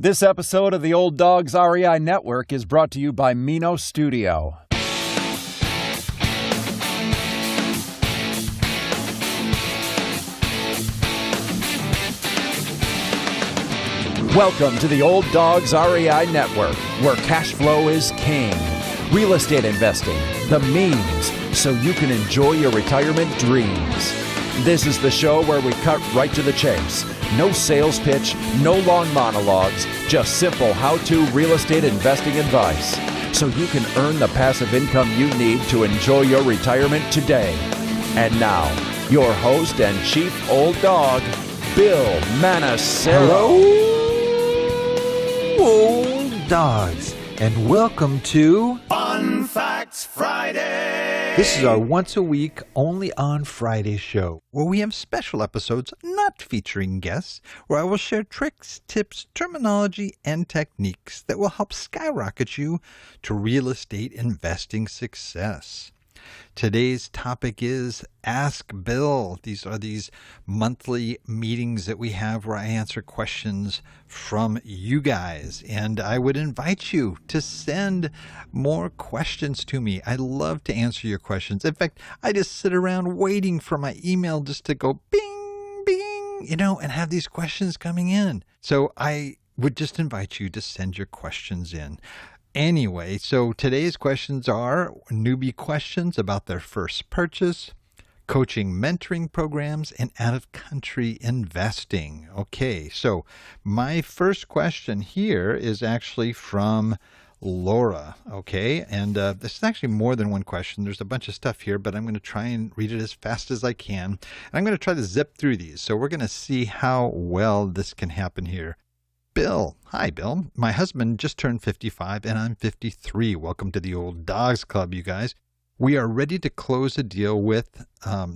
This episode of the Old Dogs REI Network is brought to you by Mino Studio. Welcome to the Old Dogs REI Network, where cash flow is king. Real estate investing, the means, so you can enjoy your retirement dreams. This is the show where we cut right to the chase. No sales pitch, no long monologues, just simple how-to real estate investing advice, so you can earn the passive income you need to enjoy your retirement today. And now, your host and chief old dog, Bill Manassero. Hello, old dogs, and welcome to Fun Facts Friday. This is our once a week, only on Friday show, where we have special episodes not featuring guests, where I will share tricks, tips, terminology, and techniques that will help skyrocket you to real estate investing success. Today's topic is Ask Bill. These are these monthly meetings that we have where I answer questions from you guys. And I would invite you to send more questions to me. I love to answer your questions. In fact, I just sit around waiting for my email just to go bing, bing, and have these questions coming in. So I would just invite you to send your questions in. Anyway, so today's questions are newbie questions about their first purchase, coaching mentoring programs, and out-of-country investing. Okay, so my first question here is actually from Laura, okay? And this is actually more than one question. There's a bunch of stuff here, but I'm going to try and read it as fast as I can. And I'm going to try to zip through these. So we're going to see how well this can happen here. Bill. Hi, Bill. My husband just turned 55 and I'm 53. Welcome to the Old Dogs Club, you guys. We are ready to close a deal with,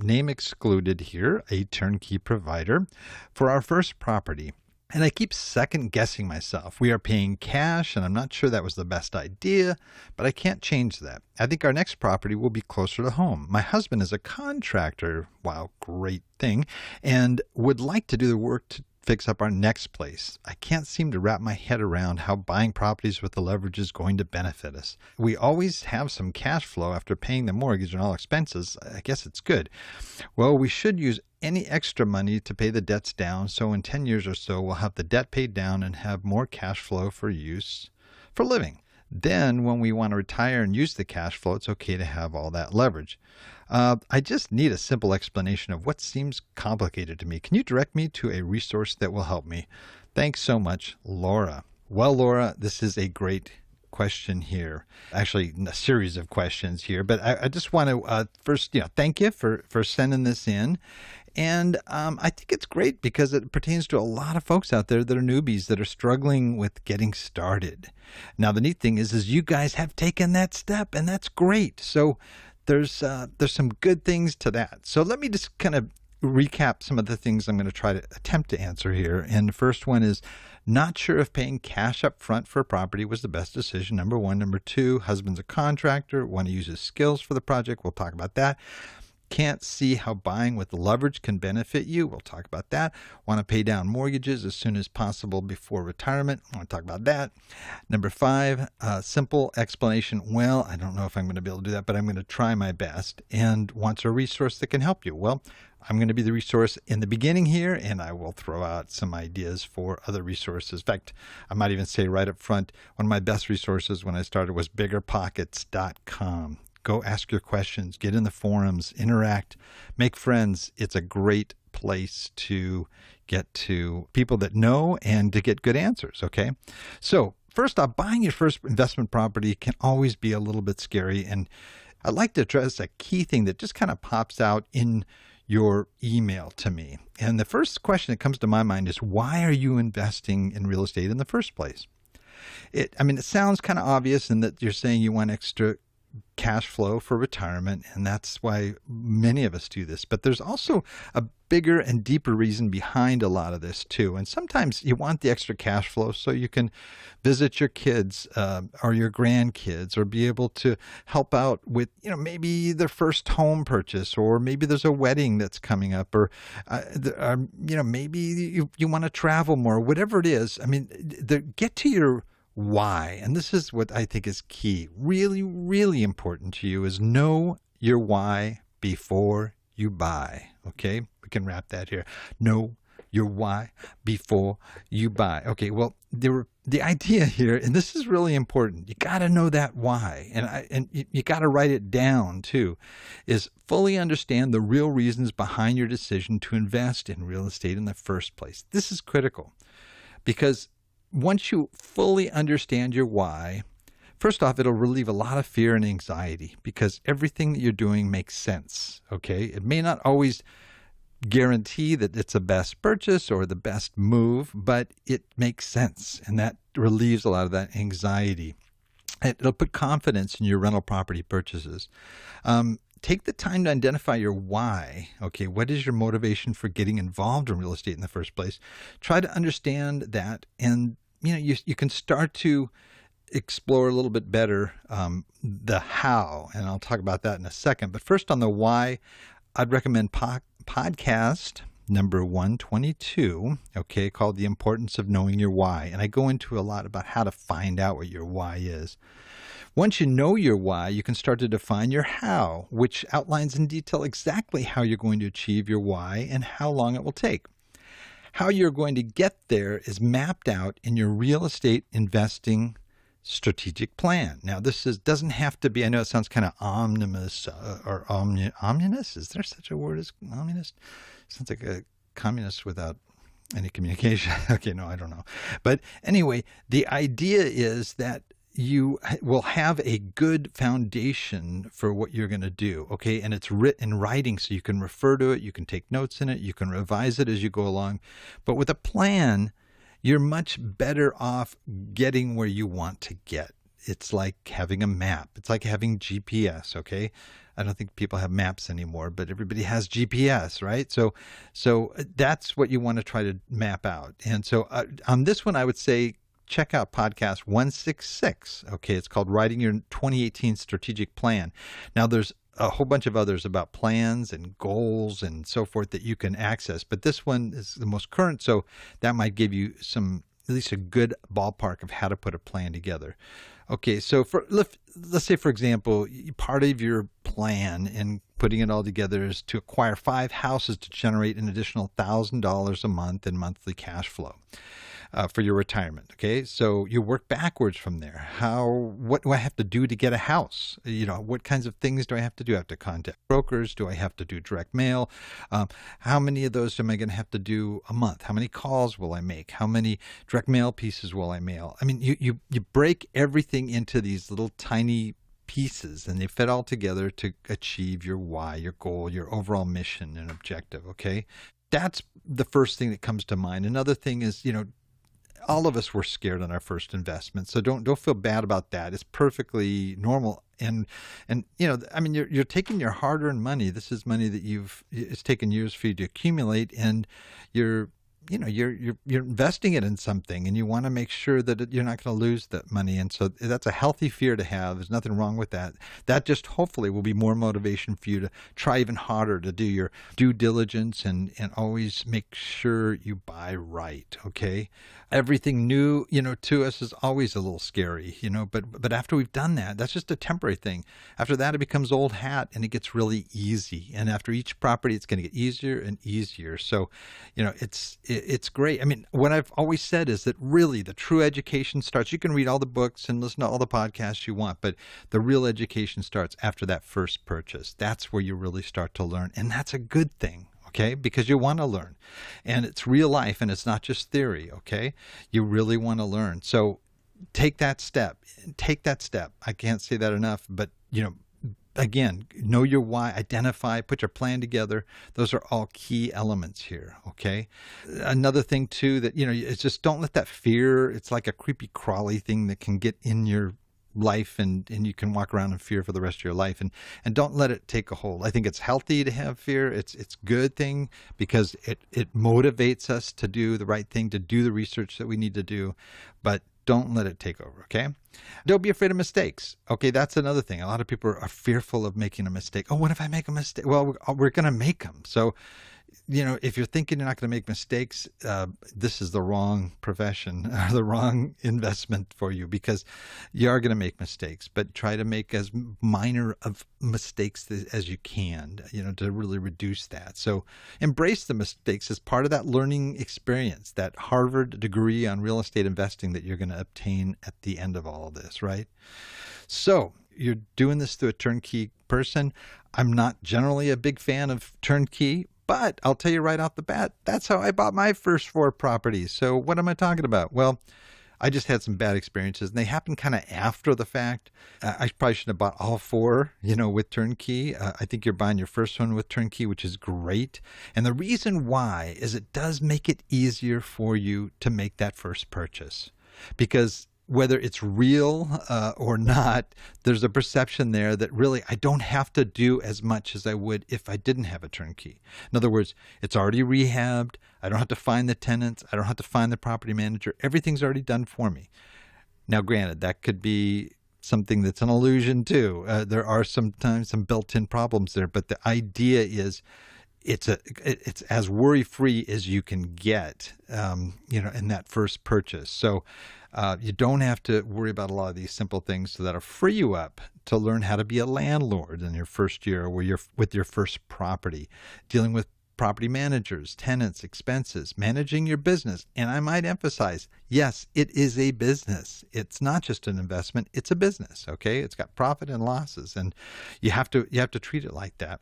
name excluded here, a turnkey provider for our first property. And I keep second guessing myself. We are paying cash and I'm not sure that was the best idea, but I can't change that. I think our next property will be closer to home. My husband is a contractor. Wow, great thing. And would like to do the work to fix up our next place. I can't seem to wrap my head around how buying properties with the leverage is going to benefit us. We always have some cash flow after paying the mortgage and all expenses. I guess it's good. Well, we should use any extra money to pay the debts down, so in 10 years or so, we'll have the debt paid down and have more cash flow for use for living. Then when we want to retire and use the cash flow, it's okay to have all that leverage. I just need a simple explanation of what seems complicated to me. Can you direct me to a resource that will help me? Thanks so much, Laura. Well, Laura, this is a great question here. Actually, a series of questions here, but I just want to first, thank you for sending this in. And I think it's great because it pertains to a lot of folks out there that are newbies that are struggling with getting started. Now, the neat thing is you guys have taken that step, and that's great. So there's some good things to that. So let me just kind of recap some of the things I'm going to try to attempt to answer here. And the first one is not sure if paying cash up front for a property was the best decision. Number one. Number two, husband's a contractor, want to use his skills for the project. We'll talk about that. Can't see how buying with leverage can benefit you. We'll talk about that. Want to pay down mortgages as soon as possible before retirement. I want to talk about that. Number five, simple explanation. Well, I don't know if I'm going to be able to do that, but I'm going to try my best. And wants a resource that can help you. Well, I'm going to be the resource in the beginning here, and I will throw out some ideas for other resources. In fact, I might even say right up front, one of my best resources when I started was biggerpockets.com. Go ask your questions, get in the forums, interact, make friends. It's a great place to get to people that know and to get good answers, okay? So first off, buying your first investment property can always be a little bit scary. And I'd like to address a key thing that just kind of pops out in your email to me. And the first question that comes to my mind is, why are you investing in real estate in the first place? It sounds kind of obvious in that you're saying you want extra cash flow for retirement, and that's why many of us do this. But there's also a bigger and deeper reason behind a lot of this too. And sometimes you want the extra cash flow so you can visit your kids or your grandkids, or be able to help out with, maybe their first home purchase, or maybe there's a wedding that's coming up, or maybe you want to travel more, whatever it is. I mean, get to your why. And this is what I think is key. Really, really important to you is know your why before you buy. Okay, we can wrap that here. Know your why before you buy. Okay, well, the idea here, and this is really important, you got to know that why, and you got to write it down too, is fully understand the real reasons behind your decision to invest in real estate in the first place. This is critical, because once you fully understand your why, first off, it'll relieve a lot of fear and anxiety, because everything that you're doing makes sense, okay? It may not always guarantee that it's the best purchase or the best move, but it makes sense, and that relieves a lot of that anxiety. It'll put confidence in your rental property purchases. Take the time to identify your why. Okay, what is your motivation for getting involved in real estate in the first place? Try to understand that, and you can start to explore a little bit better the how, and I'll talk about that in a second. But first, on the why, I'd recommend podcast number 122, okay, called The Importance of Knowing Your Why. And I go into a lot about how to find out what your why is. Once you know your why, you can start to define your how, which outlines in detail exactly how you're going to achieve your why and how long it will take. How you're going to get there is mapped out in your real estate investing strategic plan. Now, this doesn't have to be, I know it sounds kind of ominous or ominous. Is there such a word as ominous? Sounds like a communist without any communication. Okay, no, I don't know. But anyway, the idea is that you will have a good foundation for what you're going to do, okay? And it's written in writing, so you can refer to it, you can take notes in it, you can revise it as you go along. But with a plan, you're much better off getting where you want to get. It's like having a map. It's like having GPS, okay? I don't think people have maps anymore, but everybody has GPS, right? So that's what you want to try to map out. And so on this one, I would say check out podcast 166. Okay, it's called Writing Your 2018 Strategic Plan. Now, there's a whole bunch of others about plans and goals and so forth that you can access, but this one is the most current, so that might give you at least a good ballpark of how to put a plan together. Okay, so let's say, for example, part of your plan in putting it all together is to acquire 5 houses to generate an additional $1,000 a month in monthly cash flow for your retirement. Okay, so you work backwards from there. What do I have to do to get a house? What kinds of things do I have to do? I have to contact brokers? Do I have to do direct mail? How many of those am I going to have to do a month? How many calls will I make? How many direct mail pieces will I mail? I mean, you break everything into these little tiny pieces, and they fit all together to achieve your why, your goal, your overall mission and objective. Okay, that's the first thing that comes to mind. Another thing is, all of us were scared on our first investment, so don't feel bad about that. It's perfectly normal, and I mean, you're taking your hard-earned money. This is money that it's taken years for you to accumulate, and you're investing it in something, and you want to make sure that you're not going to lose that money. And so that's a healthy fear to have. There's nothing wrong with that. That just hopefully will be more motivation for you to try even harder to do your due diligence and always make sure you buy right. Okay. Everything new, to us is always a little scary, but after we've done that, that's just a temporary thing. After that, it becomes old hat and it gets really easy. And after each property, it's going to get easier and easier. So, it's great. I mean, what I've always said is that really the true education starts. You can read all the books and listen to all the podcasts you want, but the real education starts after that first purchase. That's where you really start to learn. And that's a good thing. Okay, because you want to learn, and it's real life, and it's not just theory. Okay, you really want to learn. So take that step. I can't say that enough, but again, know your why, identify, put your plan together. Those are all key elements here. Okay. Another thing too, that, it's just don't let that fear, it's like a creepy crawly thing that can get in your life, and you can walk around in fear for the rest of your life, and don't let it take a hold. I think it's healthy to have fear. It's a good thing because it motivates us to do the right thing, to do the research that we need to do, but don't let it take over, okay? Don't be afraid of mistakes. Okay, that's another thing. A lot of people are fearful of making a mistake. Oh, what if I make a mistake? Well, we're going to make them. So, if you're thinking you're not going to make mistakes, this is the wrong profession or the wrong investment for you, because you are going to make mistakes, but try to make as minor of mistakes as you can, to really reduce that. So embrace the mistakes as part of that learning experience, that Harvard degree on real estate investing that you're going to obtain at the end of all of this, right? So you're doing this through a turnkey person. I'm not generally a big fan of turnkey, but I'll tell you right off the bat, that's how I bought my first 4 properties. So what am I talking about? Well, I just had some bad experiences, and they happened kind of after the fact. I probably shouldn't have bought all 4, with turnkey. I think you're buying your first one with turnkey, which is great. And the reason why is it does make it easier for you to make that first purchase, because whether it's real or not, there's a perception there that really I don't have to do as much as I would if I didn't have a turnkey. In other words, it's already rehabbed. I don't have to find the tenants. I don't have to find the property manager. Everything's already done for me. Now, granted, that could be something that's an illusion too. There are sometimes some built-in problems there, but the idea is it's as worry-free as you can get, in that first purchase. So you don't have to worry about a lot of these simple things, so that'll free you up to learn how to be a landlord in your first year, where you're with your first property, dealing with property managers, tenants, expenses, managing your business. And I might emphasize, yes, it is a business. It's not just an investment. It's a business. Okay. It's got profit and losses, and you have to treat it like that.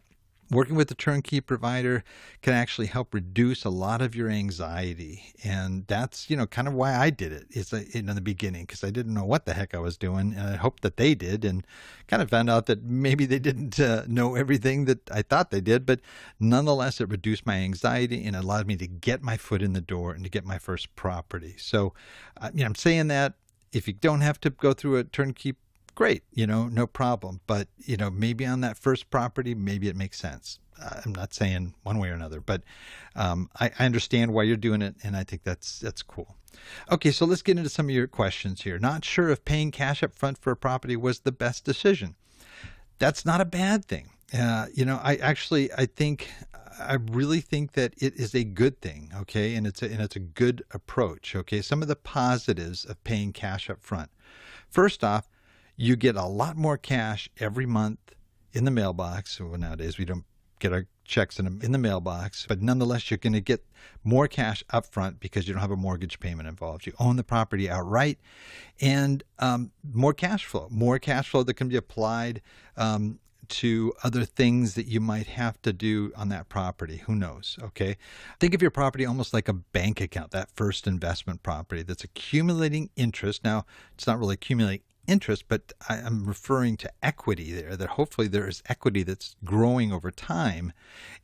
Working with a turnkey provider can actually help reduce a lot of your anxiety. And that's, kind of why I did it in the beginning, because I didn't know what the heck I was doing. And I hoped that they did, and kind of found out that maybe they didn't know everything that I thought they did. But nonetheless, it reduced my anxiety and allowed me to get my foot in the door and to get my first property. So, I'm saying that if you don't have to go through a turnkey, great, no problem. But, maybe on that first property, maybe it makes sense. I'm not saying one way or another, but I understand why you're doing it, and I think that's cool. Okay, so let's get into some of your questions here. Not sure if paying cash up front for a property was the best decision. That's not a bad thing. I really think that it is a good thing, okay, and it's a good approach, okay. Some of the positives of paying cash up front. First off, you get a lot more cash every month in the mailbox. So nowadays we don't get our checks in the mailbox, but nonetheless, you're going to get more cash up front because you don't have a mortgage payment involved. You own the property outright, and more cash flow that can be applied to other things that you might have to do on that property. Who knows? Okay. Think of your property almost like a bank account, that first investment property that's accumulating interest. Now, it's not really accumulating interest, but I'm referring to equity there, that hopefully there is equity that's growing over time.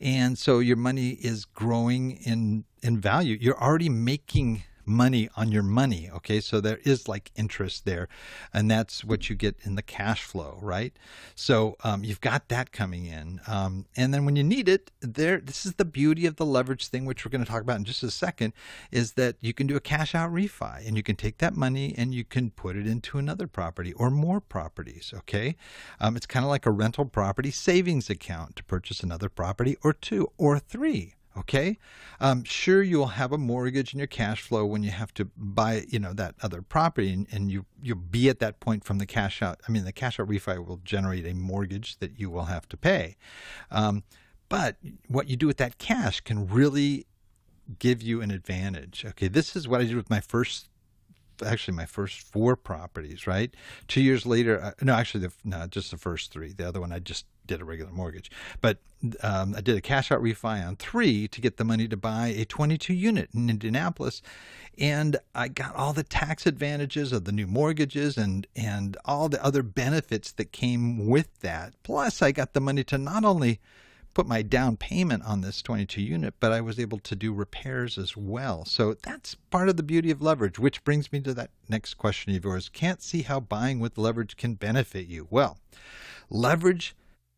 And so your money is growing in value. You're already making money on your money. Okay. So there is like interest there, and that's what you get in the cash flow, right? So you've got that coming in. And then when you need it this is the beauty of the leverage thing, which we're going to talk about in just a second, is that you can do a cash out refi, and you can take that money and you can put it into another property or more properties. Okay. It's kind of like a rental property savings account to purchase another property or 2 or 3. Okay. Sure, you'll have a mortgage in your cash flow when you have to buy, that other property, and you'll be at that point from the cash out. I mean, the cash out refi will generate a mortgage that you will have to pay. But what you do with that cash can really give you an advantage. Okay. This is what I did with my first 4 properties, right? 2 years later, just the first 3. The other one, I just did a regular mortgage. But I did a cash out refi on 3 to get the money to buy a 22 unit in Indianapolis. And I got all the tax advantages of the new mortgages and all the other benefits that came with that. Plus, I got the money to not only put my down payment on this 22 unit, but I was able to do repairs as well. So that's part of the beauty of leverage, which brings me to that next question of yours. Can't see how buying with leverage can benefit you. Well, leverage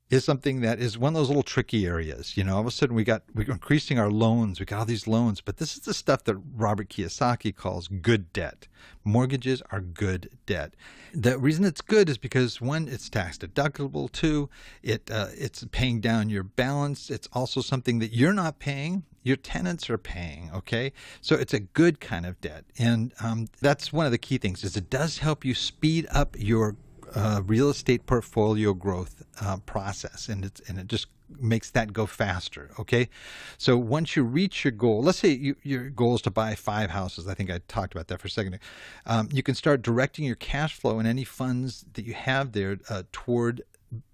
is something that is one of those little tricky areas. All of a sudden we're increasing our loans. We got all these loans, but this is the stuff that Robert Kiyosaki calls good debt. Mortgages are good debt. The reason it's good is because, one, it's tax deductible. Two, it's paying down your balance. It's also something that you're not paying. Your tenants are paying, okay? So it's a good kind of debt. And that's one of the key things, is it does help you speed up your real estate portfolio growth process, and it just makes that go faster. Okay, so once you reach your goal, let's say your goal is to buy 5 houses. I think I talked about that for a second. You can start directing your cash flow and any funds that you have there toward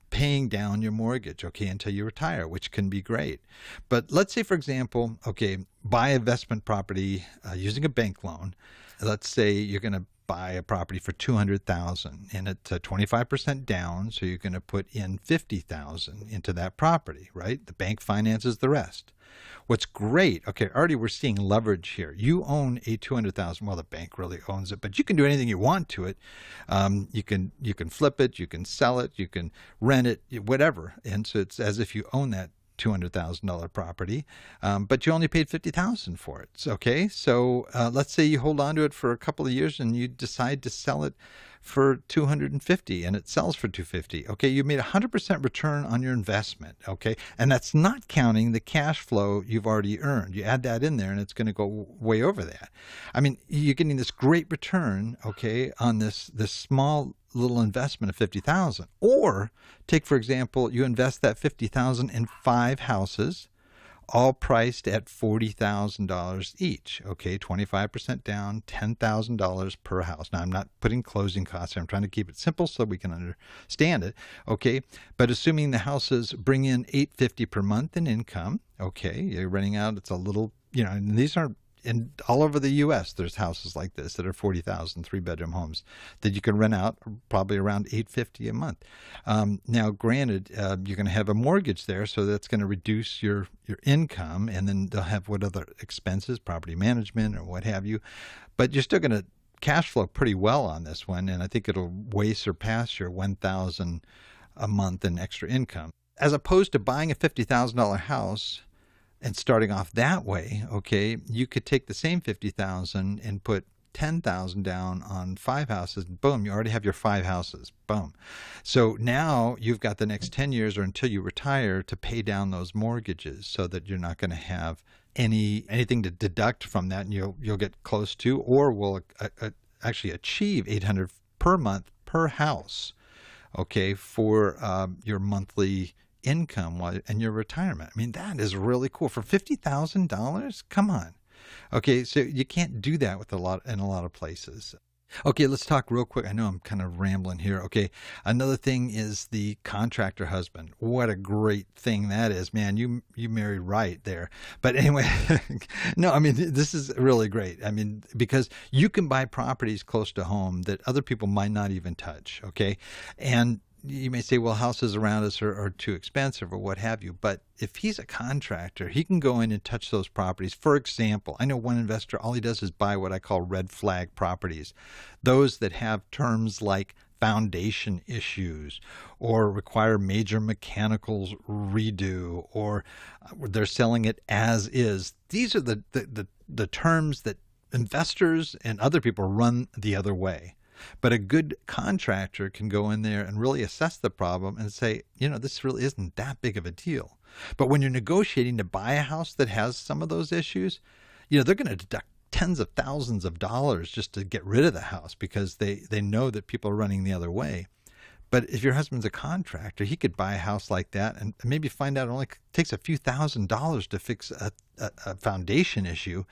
paying down your mortgage, okay, until you retire, which can be great. But let's say, for example, okay, buy investment property using a bank loan. Let's say you're going to buy a property for $200,000 and it's 25% down, so you're going to put in $50,000 into that property, right? The bank finances the rest. What's great, okay, already we're seeing leverage here. You own a $200,000, well, the bank really owns it, but you can do anything you want to it. You can flip it, you can sell it, you can rent it, whatever. And so it's as if you own that $200,000 property, but you only paid $50,000 for it. Okay, so let's say you hold on to it for a couple of years and you decide to sell it for $250,000 and it sells for $250,000. Okay, you made 100% return on your investment. Okay, and that's not counting the cash flow you've already earned. You add that in there and it's going to go way over that. I mean, you're getting this great return, okay, on this small little investment of $50,000. Or take, for example, you invest that $50,000 in 5 houses, all priced at $40,000 each. Okay, 25% down, $10,000 per house. Now, I'm not putting closing costs here. I'm trying to keep it simple so we can understand it. Okay, but assuming the houses bring in $850 per month in income. Okay, you're renting out. It's a little, and these aren't. And all over the U.S., there's houses like this that are 40,000 3-bedroom homes that you can rent out probably around $850 a month. Now, granted, you're going to have a mortgage there, so that's going to reduce your income, and then they'll have what other expenses, property management or what have you. But you're still going to cash flow pretty well on this one, and I think it'll way surpass your $1,000 a month in extra income. As opposed to buying a $50,000 house and starting off that way, okay, you could take the same $50,000 and put $10,000 down on 5 houses. Boom, you already have your 5 houses. Boom. So now you've got the next 10 years or until you retire to pay down those mortgages, so that you're not going to have anything to deduct from that, and you'll get close to, or will actually achieve $800 per month per house, okay, for your monthly income and your retirement. I mean, that is really cool. For $50,000? Come on. Okay, so you can't do that in a lot of places. Okay, let's talk real quick. I know I'm kind of rambling here. Okay, another thing is the contractor husband. What a great thing that is, man. You married right there. But anyway, no, I mean, this is really great. I mean, because you can buy properties close to home that other people might not even touch. Okay, and you may say, well, houses around us are too expensive or what have you. But if he's a contractor, he can go in and touch those properties. For example, I know one investor, all he does is buy what I call red flag properties. Those that have terms like foundation issues or require major mechanicals redo, or they're selling it as is. These are the terms that investors and other people run the other way. But a good contractor can go in there and really assess the problem and say, this really isn't that big of a deal. But when you're negotiating to buy a house that has some of those issues, they're going to deduct tens of thousands of dollars just to get rid of the house, because they know that people are running the other way. But if your husband's a contractor, he could buy a house like that and maybe find out it only takes a few $1,000s to fix a foundation issue.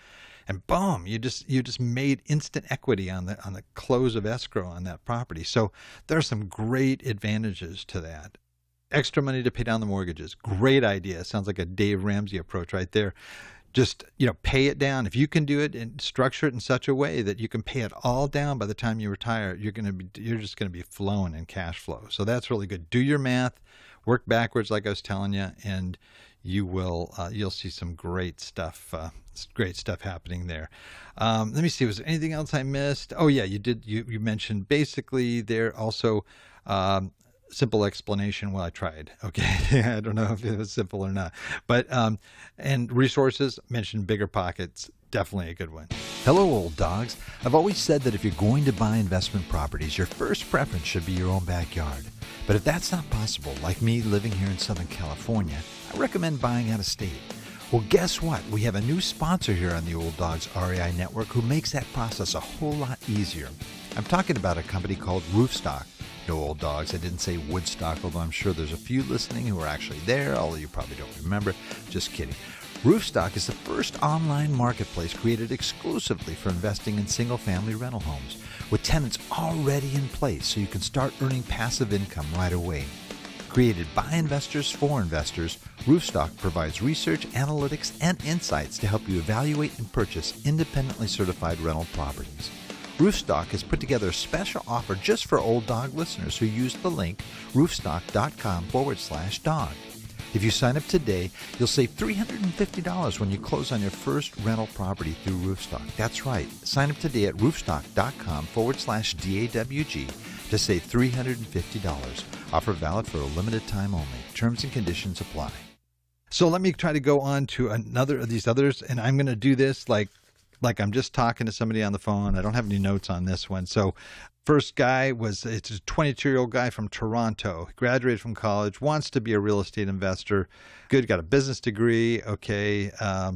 And boom, you just made instant equity on the close of escrow on that property. So there are some great advantages to that. Extra money to pay down the mortgages. Great idea. Sounds like a Dave Ramsey approach right there. Just, pay it down. If you can do it and structure it in such a way that you can pay it all down by the time you retire, you're just going to be flowing in cash flow. So that's really good. Do your math. Work backwards, like I was telling you, and you'll see some great stuff. Great stuff happening there. Let me see. Was there anything else I missed? Oh yeah, you did. You mentioned basically there also. Simple explanation. Well, I tried. Okay. I don't know if it was simple or not, but, and resources, mentioned Bigger Pockets. Definitely a good one. Hello, old dogs. I've always said that if you're going to buy investment properties, your first preference should be your own backyard. But if that's not possible, like me living here in Southern California, I recommend buying out of state. Well, guess what? We have a new sponsor here on the Old Dogs REI Network who makes that process a whole lot easier. I'm talking about a company called Roofstock. No, old dogs, I didn't say Woodstock, although I'm sure there's a few listening who are actually there, although you probably don't remember. Just kidding. Roofstock is the first online marketplace created exclusively for investing in single-family rental homes, with tenants already in place so you can start earning passive income right away. Created by investors for investors, Roofstock provides research, analytics, and insights to help you evaluate and purchase independently certified rental properties. Roofstock has put together a special offer just for Old Dog listeners who use the link roofstock.com/dog. If you sign up today, you'll save $350 when you close on your first rental property through Roofstock. That's right. Sign up today at roofstock.com/DAWG to save $350. Offer valid for a limited time only. Terms and conditions apply. So let me try to go on to another of these others, and I'm going to do this like I'm just talking to somebody on the phone. I don't have any notes on this one. So first guy it's a 22-year-old guy from Toronto. He graduated from college, wants to be a real estate investor. Good, got a business degree, okay,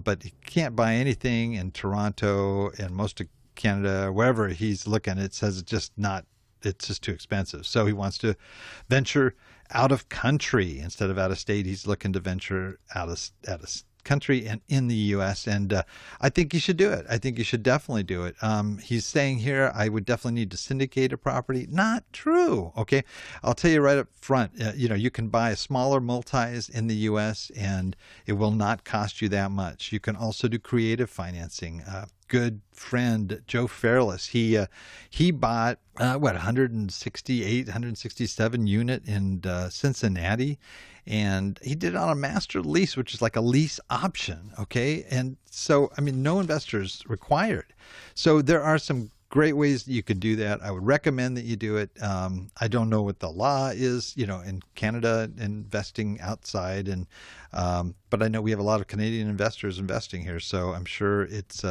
but he can't buy anything in Toronto and most of Canada, wherever he's looking. It says it's just too expensive. So he wants to venture out of country instead of out of state. He's looking to venture out of country and in the U.S. And I think you should do it. I think you should definitely do it. He's saying here, I would definitely need to syndicate a property. Not true. Okay. I'll tell you right up front, you can buy smaller multis in the U.S. and it will not cost you that much. You can also do creative financing. Good friend Joe Fairless, he bought 167 unit in Cincinnati, and he did it on a master lease, which is like a lease option. Okay, and so no investors required. So there are some great ways that you could do that. I would recommend that you do it. I don't know what the law is, in Canada, investing outside, and but I know we have a lot of Canadian investors investing here, so I'm sure it's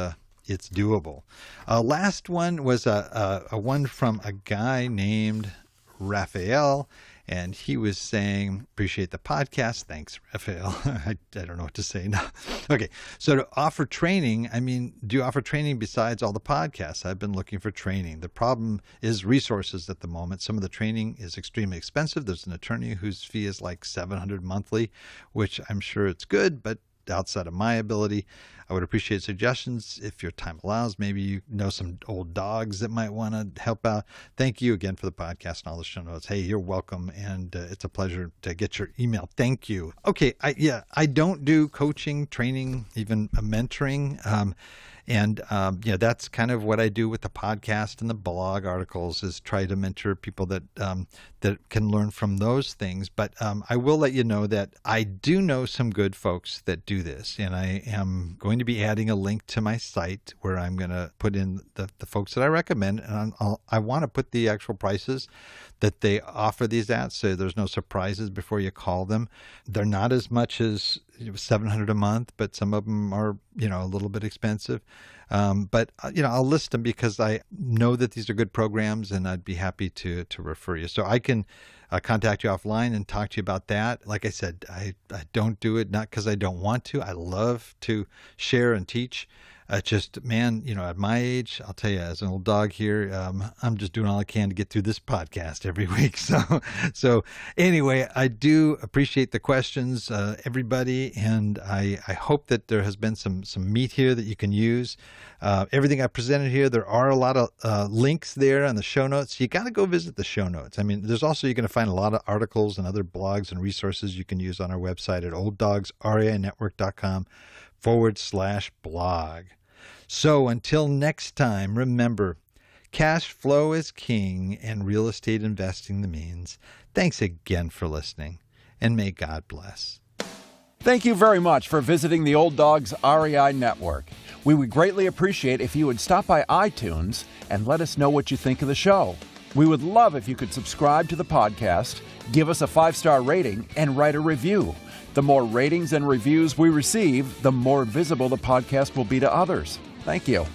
doable. Last one was a one from a guy named Raphael, and he was saying, appreciate the podcast. Thanks, Raphael. I don't know what to say now. Okay, so to offer training, do you offer training besides all the podcasts? I've been looking for training. The problem is resources at the moment. Some of the training is extremely expensive. There's an attorney whose fee is like $700 monthly, which I'm sure it's good, but outside of my ability. I would appreciate suggestions if your time allows. Maybe you know some old dogs that might want to help out. Thank you again for the podcast and all the show notes. Hey, you're welcome, and it's a pleasure to get your email. Thank you. Okay, I don't do coaching, training, even mentoring. And that's kind of what I do with the podcast and the blog articles, is try to mentor people that can learn from those things. But I will let you know that I do know some good folks that do this, and I am going to be adding a link to my site where I'm going to put in the folks that I recommend, and I want to put the actual prices that they offer these at, so there's no surprises before you call them. They're not as much as $700 a month, but some of them are, a little bit expensive. But I'll list them because I know that these are good programs, and I'd be happy to refer you. So I can contact you offline and talk to you about that. Like I said, I don't do it, not because I don't want to. I love to share and teach. Just, man, at my age, I'll tell you, as an old dog here, I'm just doing all I can to get through this podcast every week. So anyway, I do appreciate the questions, everybody, and I hope that there has been some meat here that you can use. Everything I presented here, there are a lot of links there on the show notes. You got to go visit the show notes. There's also, you're going to find a lot of articles and other blogs and resources you can use on our website at olddogsreinetwork.com/blog. So until next time, remember, cash flow is king and real estate investing the means. Thanks again for listening. and may God bless. Thank you very much for visiting the Old Dogs REI Network. We would greatly appreciate if you would stop by iTunes and let us know what you think of the show. We would love if you could subscribe to the podcast, give us a 5-star rating, and write a review. The more ratings and reviews we receive, the more visible the podcast will be to others. Thank you.